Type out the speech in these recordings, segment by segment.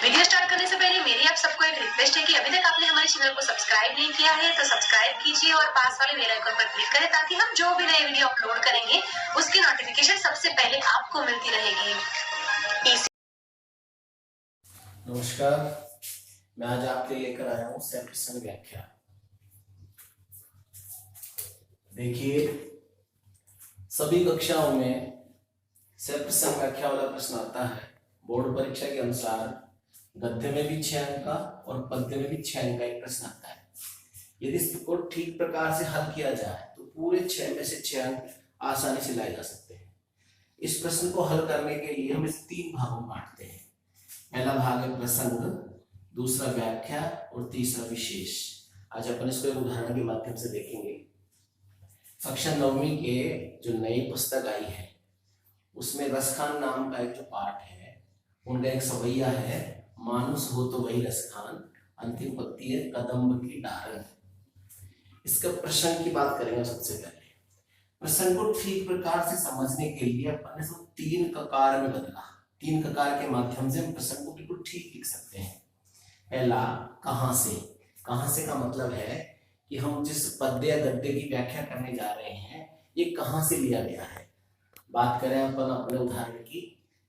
Video start करने से पहले मेरी आप सबको एक रिक्वेस्ट है कि अभी तक आपने हमारे चैनल को सब्सक्राइब नहीं किया है तो सब्सक्राइब कीजिए और पास वाले बेल आइकन पर क्लिक करें ताकि हम जो भी नए वीडियो अपलोड करेंगे उसकी नोटिफिकेशन सबसे पहले आपको मिलती रहेगी। नमस्कार, मैं आज आपके लिए लेकर आया हूँ सह प्रसंग व्याख्या। देखिए, सभी कक्षाओं में सह प्रसंग व्याख्या वाला प्रश्न आता है। बोर्ड परीक्षा के अनुसार गद्य में भी 6 अंक का और पद्य में भी 6 अंक का एक प्रश्न आता है। यदि इसको ठीक प्रकार से हल किया जाए तो पूरे 6 में से 6 अंक आसानी से लाए जा सकते हैं। इस प्रश्न को हल करने के लिए हम इस 3 भागों में बांटते हैं। पहला भाग है प्रसंग, दूसरा व्याख्या और तीसरा विशेष। आज अपन इसको एक उदाहरण के माध्यम से देखेंगे। कक्षा 9वीं के जो नई पुस्तक आई है उसमें रसखान नाम का एक जो पाठ है, उनका एक सवैया है, मानुस हो तो वही रसखान, अंतिम पंक्ति है कदम्ब की डारन। इसका प्रसंग की बात करेंगे। सबसे पहले प्रसंग को ठीक प्रकार से समझने के लिए अपन ने 3 ककार में बदला। 3 ककार के माध्यम से हम प्रसंग को बिल्कुल ठीक लिख सकते हैं। पहला, कहां से। कहां से का मतलब है कि हम जिस पद्य या गद्य की व्याख्या करने जा रहे हैं ये कहां से लिया गया है। बात करें अपन अपने उदाहरण की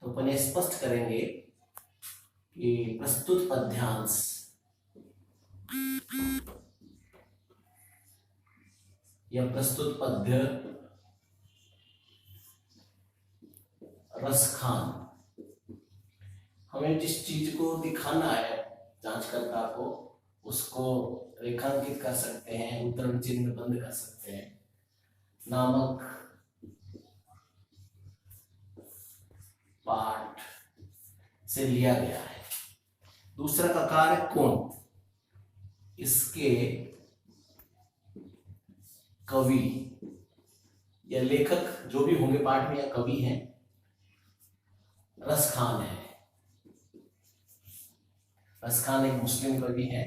तो अपन ये स्पष्ट करेंगे कि प्रस्तुत पद्यांश या प्रस्तुत पद्य रसखान, हमें जिस चीज को दिखाना है जांचकर्ता को उसको रेखांकित कर सकते हैं, उद्धरण चिन्ह बंद कर सकते हैं, नामक पाठ से लिया गया है। दूसरा ककार है कौन। इसके कवि या लेखक जो भी होंगे पाठ में या कवि हैं, रसखान है। रसखान एक मुस्लिम कवि है।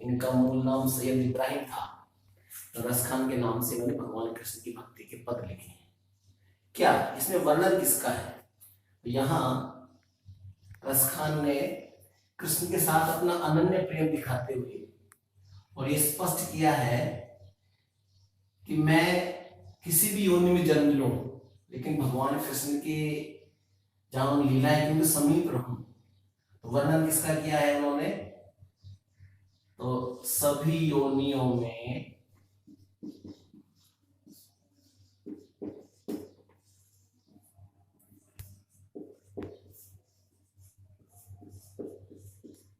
इनका मूल नाम सैयद इब्राहिम था, तो रसखान के नाम से इन्होंने भगवान कृष्ण की भक्ति के पद लिखे हैं। क्या इसमें वर्णन किसका है? तो यहाँ रसखान ने कृष्ण के साथ अपना अनन्य प्रेम दिखाते हुए और ये स्पष्ट किया है कि मैं किसी भी योनि में जन्म लूं लेकिन भगवान कृष्ण के जहां लीला है क्योंकि समीप रहूं। तो वर्णन किसका किया है उन्होंने? तो सभी योनियों में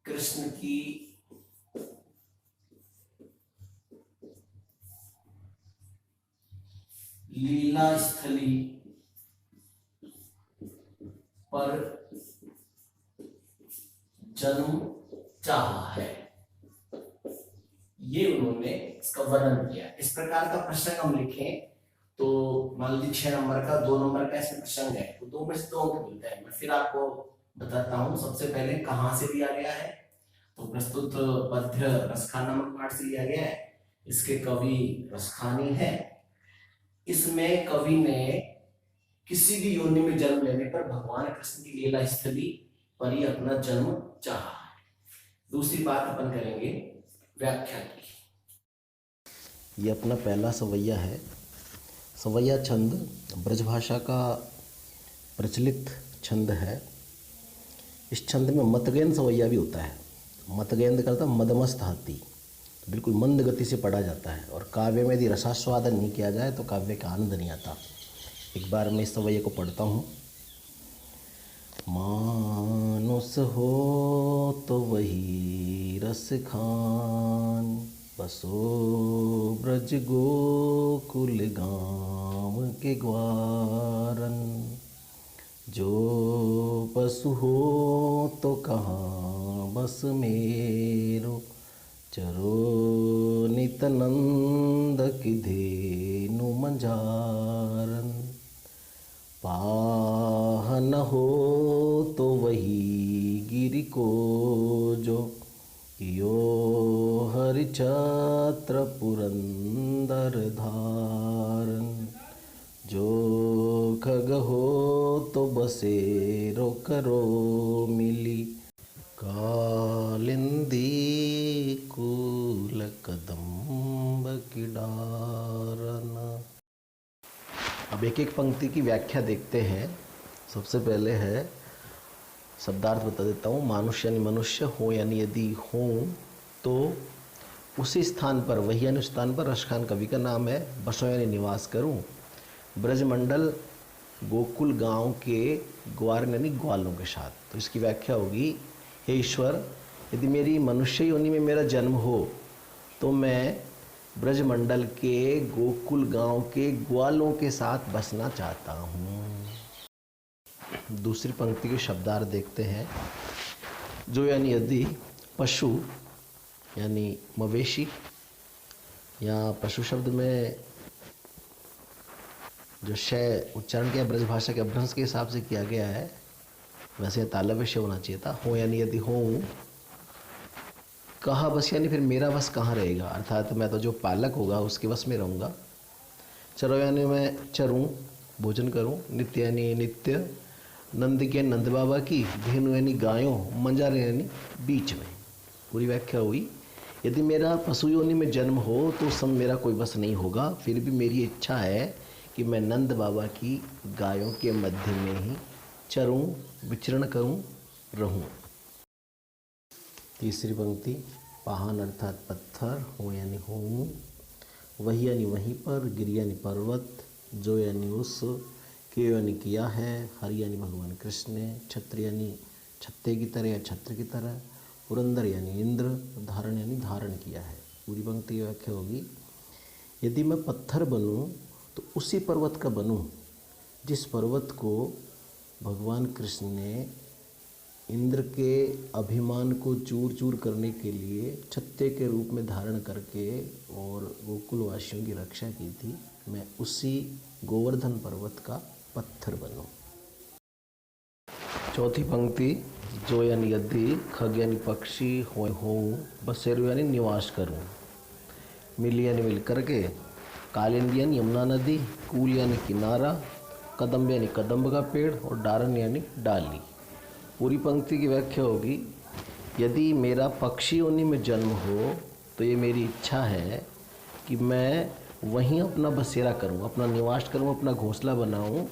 कृष्ण की लीला स्थली पर जन्म चाहा है, ये उन्होंने इसका वर्णन किया। इस प्रकार का प्रसंग हम लिखें तो मान लीजिए 6 नंबर का 2 नंबर का इसमें प्रसंग है तो 2 में से 2 अंक मिलता है। मैं फिर आपको बताता हूं। सबसे पहले कहां से लिया गया है, तो प्रस्तुत पद्य रसखान नामक पाठ से लिया गया है। इसके कवि रसखानी है। इसमें कवि ने किसी भी योनि में जन्म लेने पर भगवान कृष्ण की लीला स्थली पर ही अपना जन्म चाहा है। दूसरी बात अपन करेंगे व्याख्या की। ये अपना पहला सवैया है। सवैया छंद ब्रजभाषा का प्रचलित छंद है। इस छंद में मतगेंद सवैया भी होता है। मतगेंद करता मदमस्त हाथी, बिल्कुल मंद गति से पढ़ा जाता है और काव्य में यदि रसास्वादन नहीं किया जाए तो काव्य का आनंद नहीं आता। एक बार मैं इस सवैया को पढ़ता हूँ। मानुस हो तो वही रस खान, बसो ब्रज गोकुल गाँव के ग्वारन, जो पशु हो तो कहाँ बस मेरो, चरो नित नंद की धेनु मंजारन, पाहन हो तो वही गिरि को जो, यो हरिछत्र पुरंदर धारन, जो खग हो तो बसेरो करो मिली, एक एक पंक्ति की व्याख्या देखते हैं। सबसे पहले है शब्दार्थ बता देता हूँ। मानुष यानी मनुष्य, हो यानी यदि हूँ तो उसी स्थान पर, वही यानी स्थान पर, रसखान कवि का नाम है। बसों यानी निवास करूँ। ब्रजमंडल गोकुल गांव के ग्वार यानी ग्वालों के साथ। तो इसकी व्याख्या होगी, हे ईश्वर, यदि मेरी मनुष्य योनि में मेरा जन्म हो तो मैं ब्रजमंडल के गोकुल गांव के ग्वालों के साथ बसना चाहता हूँ। दूसरी पंक्ति के शब्दार्थ देखते हैं। जो यानी यदि, पशु यानी मवेशी, या पशु शब्द में जो शय उच्चारण किया ब्रजभाषा के अभ्रंश के हिसाब से किया गया है, वैसे तालव्य शय होना चाहिए था। हो यानी यदि हूँ, कहाँ बस यानी फिर मेरा बस कहाँ रहेगा, अर्थात मैं तो जो पालक होगा उसके बस में रहूँगा। चरो यानी मैं चरूँ, भोजन करूँ। नित्य यानी नित्य। नंद के नंद बाबा की। धेनु यानी गायों। मंजारे यानी बीच में। पूरी व्याख्या हुई। यदि मेरा पशु योनि में जन्म हो तो सब मेरा कोई बस नहीं होगा, फिर भी मेरी इच्छा है कि मैं नंद बाबा की गायों के मध्य में ही चरूँ, विचरण करूँ, रहूँ। तीसरी पंक्ति, पहान अर्थात पत्थर। हो यानी हूँ। वही यानी वहीं पर। गिर यानी पर्वत। जो यानी उस। के यानी किया है। हरि यानी भगवान कृष्ण ने। छत्र यानी छत्ते की तरह या छत्र की तरह। पुरंदर यानी इंद्र। धारण यानी धारण किया है। पूरी पंक्ति की व्याख्या होगी, यदि मैं पत्थर बनूं तो उसी पर्वत का बनूं जिस पर्वत को भगवान कृष्ण ने इंद्र के अभिमान को चूर चूर करने के लिए छत्ते के रूप में धारण करके और गोकुलवासियों की रक्षा की थी। मैं उसी गोवर्धन पर्वत का पत्थर बनूं। चौथी पंक्ति, जो यानी यदि, खग यानी पक्षी, हो बसेरू यानी निवास करूं। मिल यानी मिल करके। कालिंदी यानी यमुना नदी। कूल यानी किनारा। कदम्ब यानी कदम्ब का पेड़। और डारन यानी डाली। पूरी पंक्ति की व्याख्या होगी, यदि मेरा पक्षी योनि में जन्म हो तो ये मेरी इच्छा है कि मैं वहीं अपना बसेरा करूं, अपना निवास करूं, अपना घोंसला बनाऊं,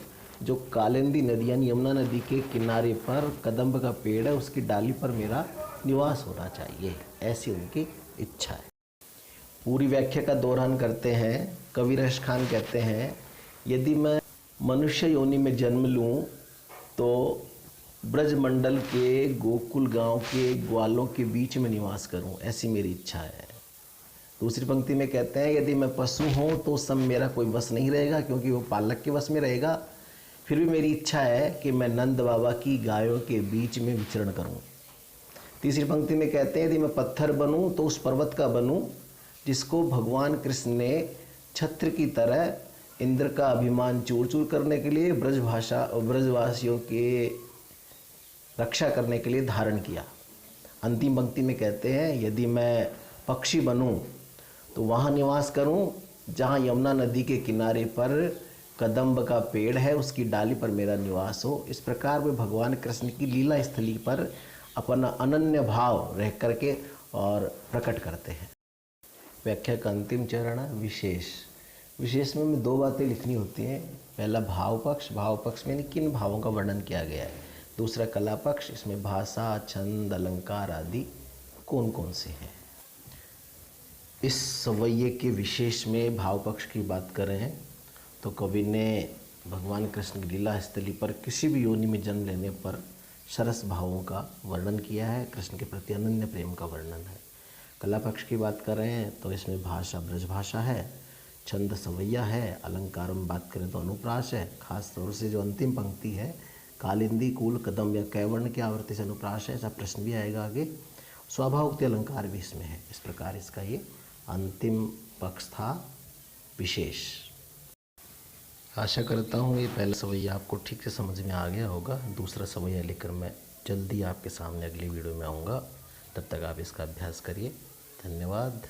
जो कालिंदी नदी यानी यमुना नदी के किनारे पर कदम्ब का पेड़ है उसकी डाली पर मेरा निवास होना चाहिए। ऐसी उनकी इच्छा है। पूरी व्याख्या का दोहरान करते हैं। कवि रसखान कहते हैं, यदि मैं मनुष्य योनि में जन्म लूं तो ब्रजमंडल के गोकुल गांव के ग्वालों के बीच में निवास करूं, ऐसी मेरी इच्छा है। दूसरी पंक्ति में कहते हैं, यदि मैं पशु हूं तो सब मेरा कोई बस नहीं रहेगा, क्योंकि वो पालक के बस में रहेगा, फिर भी मेरी इच्छा है कि मैं नंद बाबा की गायों के बीच में विचरण करूं। तीसरी पंक्ति में कहते हैं, यदि मैं पत्थर बनूं तो उस पर्वत का बनूं जिसको भगवान कृष्ण ने छत्र की तरह इंद्र का अभिमान चूर चूर करने के लिए ब्रजवासियों के रक्षा करने के लिए धारण किया। अंतिम पंक्ति में कहते हैं, यदि मैं पक्षी बनूं तो वहाँ निवास करूं जहाँ यमुना नदी के किनारे पर कदम्ब का पेड़ है, उसकी डाली पर मेरा निवास हो। इस प्रकार वे भगवान कृष्ण की लीला स्थली पर अपना अनन्य भाव रह करके और प्रकट करते हैं। व्याख्या का अंतिम चरण है विशेष। विशेष में दो बातें लिखनी होती हैं। पहला भाव पक्ष, भाव पक्ष में किन भावों का वर्णन किया गया है। दूसरा कला पक्ष, इसमें भाषा, छंद, अलंकार आदि कौन कौन से हैं। इस सवैये के विशेष में भाव पक्ष की बात करें तो कवि ने भगवान कृष्ण की लीला स्थली पर किसी भी योनि में जन्म लेने पर सरस भावों का वर्णन किया है, कृष्ण के प्रति अनन्य प्रेम का वर्णन है। कला पक्ष की बात करें तो इसमें भाषा ब्रजभाषा है, छंद सवैया है, अलंकार में बात करें तो अनुप्रास है। खास तौर से जो अंतिम पंक्ति है, कालिंदी, कूल, कदम या कैवर्ण की आवृत्ति से अनुप्रास है, ऐसा प्रश्न भी आएगा आगे। स्वाभावोक्ति अलंकार भी इसमें है। इस प्रकार इसका ये अंतिम पक्ष था विशेष। आशा करता हूँ ये पहला सवैया आपको ठीक से समझ में आ गया होगा। दूसरा सवैया लेकर मैं जल्दी आपके सामने अगली वीडियो में आऊँगा। तब तक आप इसका अभ्यास करिए। धन्यवाद।